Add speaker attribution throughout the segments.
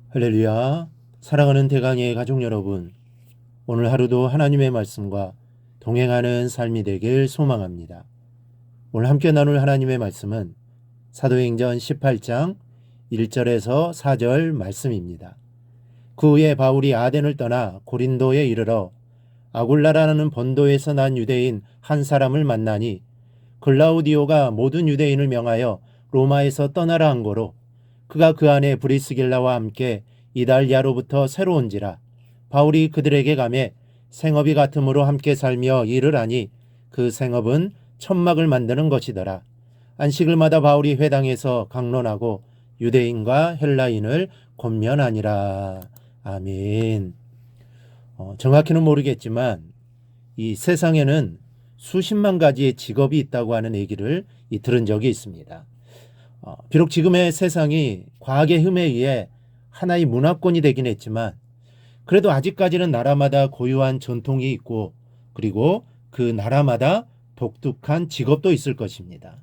Speaker 1: 할렐루야. 사랑하는 대강의 가족 여러분, 오늘 하루도 하나님의 말씀과 동행하는 삶이 되길 소망합니다. 오늘 함께 나눌 하나님의 말씀은 사도행전 18장 1절에서 4절 말씀입니다. 그 후에 바울이 아덴을 떠나 고린도에 이르러 아굴라라는 본도에서 난 유대인 한 사람을 만나니 글라우디오가 모든 유대인을 명하여 로마에서 떠나라 한 거로 그가 그 안에 브리스길라와 함께 이달리아로부터 새로 온지라. 바울이 그들에게 가매 생업이 같음으로 함께 살며 일을 하니 그 생업은 천막을 만드는 것이더라. 안식일마다 바울이 회당에서 강론하고 유대인과 헬라인을 권면하니라. 아멘. 정확히는 모르겠지만 이 세상에는 수십만 가지의 직업이 있다고 하는 얘기를 들은 적이 있습니다. 비록 지금의 세상이 과학의 힘에 의해 하나의 문화권이 되긴 했지만 그래도 아직까지는 나라마다 고유한 전통이 있고 그리고 그 나라마다 독특한 직업도 있을 것입니다.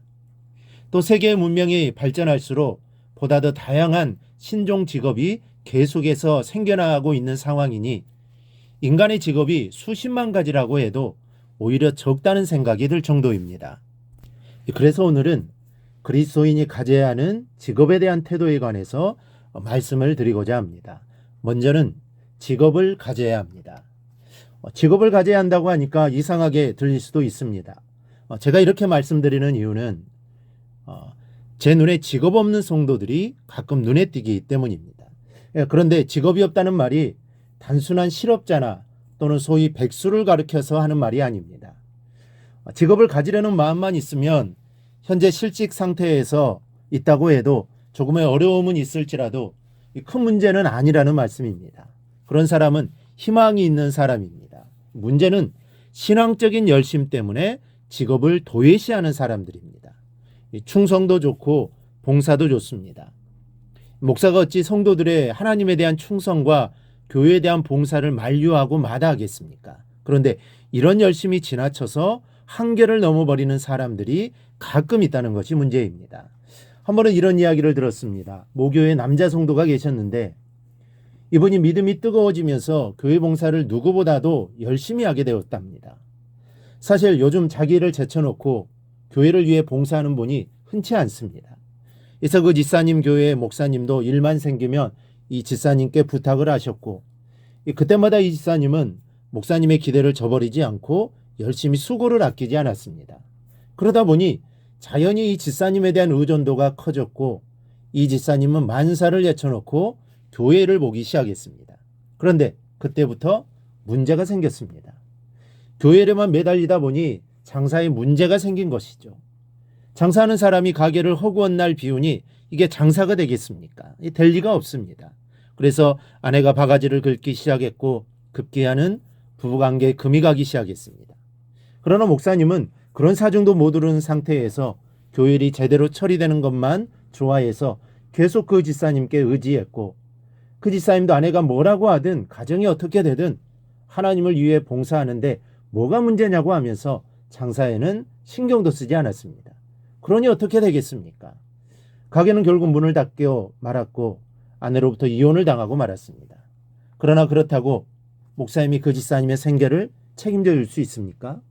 Speaker 1: 또 세계의 문명이 발전할수록 보다 더 다양한 신종 직업이 계속해서 생겨나고 있는 상황이니 인간의 직업이 수십만 가지라고 해도 오히려 적다는 생각이 들 정도입니다. 그래서 오늘은 그리스도인이 가져야 하는 직업에 대한 태도에 관해서 말씀을 드리고자 합니다. 먼저는 직업을 가져야 합니다. 직업을 가져야 한다고 하니까 이상하게 들릴 수도 있습니다. 제가 이렇게 말씀드리는 이유는 제 눈에 직업 없는 성도들이 가끔 눈에 띄기 때문입니다. 그런데 직업이 없다는 말이 단순한 실업자나 또는 소위 백수를 가리켜서 하는 말이 아닙니다. 직업을 가지려는 마음만 있으면 현재 실직 상태에서 있다고 해도 조금의 어려움은 있을지라도 큰 문제는 아니라는 말씀입니다. 그런 사람은 희망이 있는 사람입니다. 문제는 신앙적인 열심 때문에 직업을 도외시하는 사람들입니다. 충성도 좋고 봉사도 좋습니다. 목사가 어찌 성도들의 하나님에 대한 충성과 교회에 대한 봉사를 만류하고 마다하겠습니까? 그런데 이런 열심이 지나쳐서 한계를 넘어버리는 사람들이 가끔 있다는 것이 문제입니다. 한 번은 이런 이야기를 들었습니다. 모교회 남자 성도가 계셨는데 이분이 믿음이 뜨거워지면서 교회 봉사를 누구보다도 열심히 하게 되었답니다. 사실 요즘 자기 일을 제쳐놓고 교회를 위해 봉사하는 분이 흔치 않습니다. 그래서 그 지사님 교회의 목사님도 일만 생기면 이 지사님께 부탁을 하셨고 그때마다 이 지사님은 목사님의 기대를 저버리지 않고 열심히 수고를 아끼지 않았습니다. 그러다 보니 자연히 이 지사님에 대한 의존도가 커졌고 이 지사님은 만사를 제쳐놓고 교회를 보기 시작했습니다. 그런데 그때부터 문제가 생겼습니다. 교회에만 매달리다 보니 장사에 문제가 생긴 것이죠. 장사하는 사람이 가게를 허구한 날 비우니 이게 장사가 되겠습니까? 될 리가 없습니다. 그래서 아내가 바가지를 긁기 시작했고 급기야는 부부관계에 금이 가기 시작했습니다. 그러나 목사님은 그런 사정도 못 오르는 상태에서 교일이 제대로 처리되는 것만 좋아해서 계속 그 지사님께 의지했고 그 지사님도 아내가 뭐라고 하든 가정이 어떻게 되든 하나님을 위해 봉사하는데 뭐가 문제냐고 하면서 장사에는 신경도 쓰지 않았습니다. 그러니 어떻게 되겠습니까? 가게는 결국 문을 닫고 말았고 아내로부터 이혼을 당하고 말았습니다. 그러나 그렇다고 목사님이 그 지사님의 생계를 책임져 줄 수 있습니까?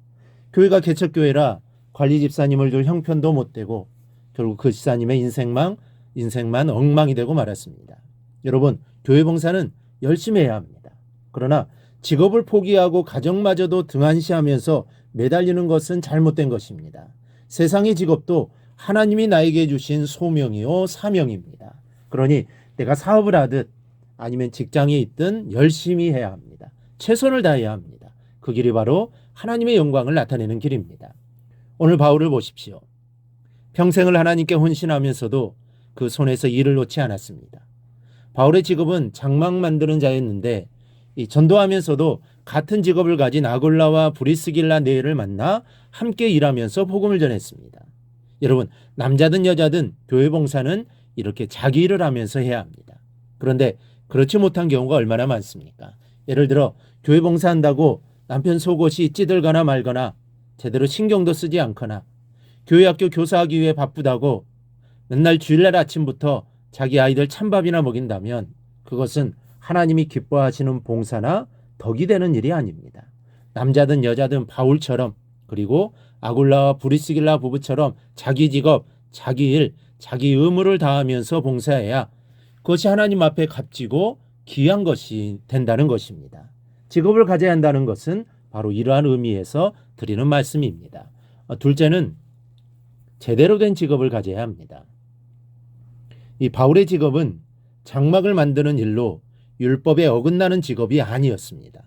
Speaker 1: 교회가 개척교회라 관리 집사님을 둘 형편도 못 되고 결국 그 지사님의 인생만 엉망이 되고 말았습니다. 여러분, 교회 봉사는 열심히 해야 합니다. 그러나 직업을 포기하고 가정마저도 등한시하면서 매달리는 것은 잘못된 것입니다. 세상의 직업도 하나님이 나에게 주신 소명이요 사명입니다. 그러니 내가 사업을 하듯 아니면 직장에 있든 열심히 해야 합니다. 최선을 다해야 합니다. 그 길이 바로 하나님의 영광을 나타내는 길입니다. 오늘 바울을 보십시오. 평생을 하나님께 헌신하면서도 그 손에서 일을 놓지 않았습니다. 바울의 직업은 장막 만드는 자였는데 이 전도하면서도 같은 직업을 가진 아굴라와 브리스길라 네를 만나 함께 일하면서 복음을 전했습니다. 여러분, 남자든 여자든 교회 봉사는 이렇게 자기 일을 하면서 해야 합니다. 그런데 그렇지 못한 경우가 얼마나 많습니까? 예를 들어 교회 봉사한다고 남편 속옷이 찌들거나 말거나 제대로 신경도 쓰지 않거나 교회 학교 교사하기 위해 바쁘다고 맨날 주일날 아침부터 자기 아이들 찬밥이나 먹인다면 그것은 하나님이 기뻐하시는 봉사나 덕이 되는 일이 아닙니다. 남자든 여자든 바울처럼, 그리고 아굴라와 브리스길라 부부처럼 자기 직업, 자기 일, 자기 의무를 다하면서 봉사해야 그것이 하나님 앞에 값지고 귀한 것이 된다는 것입니다. 직업을 가져야 한다는 것은 바로 이러한 의미에서 드리는 말씀입니다. 둘째는 제대로 된 직업을 가져야 합니다. 이 바울의 직업은 장막을 만드는 일로 율법에 어긋나는 직업이 아니었습니다.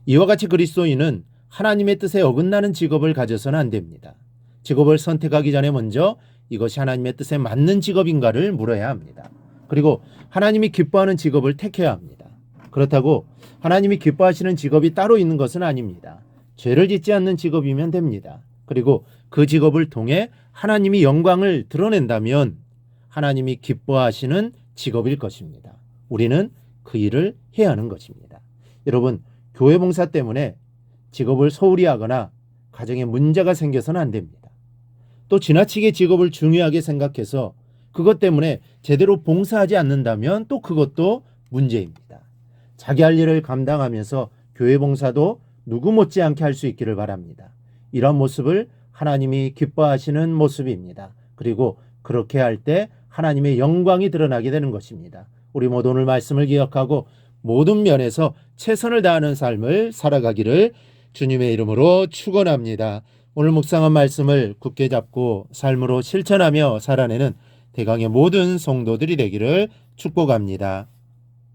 Speaker 1: 이와 같이 그리스도인은 하나님의 뜻에 어긋나는 직업을 가져서는 안 됩니다. 직업을 선택하기 전에 먼저 이것이 하나님의 뜻에 맞는 직업인가를 물어야 합니다. 그리고 하나님이 기뻐하는 직업을 택해야 합니다. 그렇다고 하나님이 기뻐하시는 직업이 따로 있는 것은 아닙니다. 죄를 짓지 않는 직업이면 됩니다. 그리고 그 직업을 통해 하나님이 영광을 드러낸다면 하나님이 기뻐하시는 직업일 것입니다. 우리는 그 일을 해야 하는 것입니다. 여러분, 교회 봉사 때문에 직업을 소홀히 하거나 가정에 문제가 생겨서는 안 됩니다. 또 지나치게 직업을 중요하게 생각해서 그것 때문에 제대로 봉사하지 않는다면 또 그것도 문제입니다. 자기 할 일을 감당하면서 교회 봉사도 누구 못지않게 할 수 있기를 바랍니다. 이런 모습을 하나님이 기뻐하시는 모습입니다. 그리고 그렇게 할 때 하나님의 영광이 드러나게 되는 것입니다. 우리 모두 오늘 말씀을 기억하고 모든 면에서 최선을 다하는 삶을 살아가기를 주님의 이름으로 축원합니다. 오늘 묵상한 말씀을 굳게 잡고 삶으로 실천하며 살아내는 대강의 모든 성도들이 되기를 축복합니다.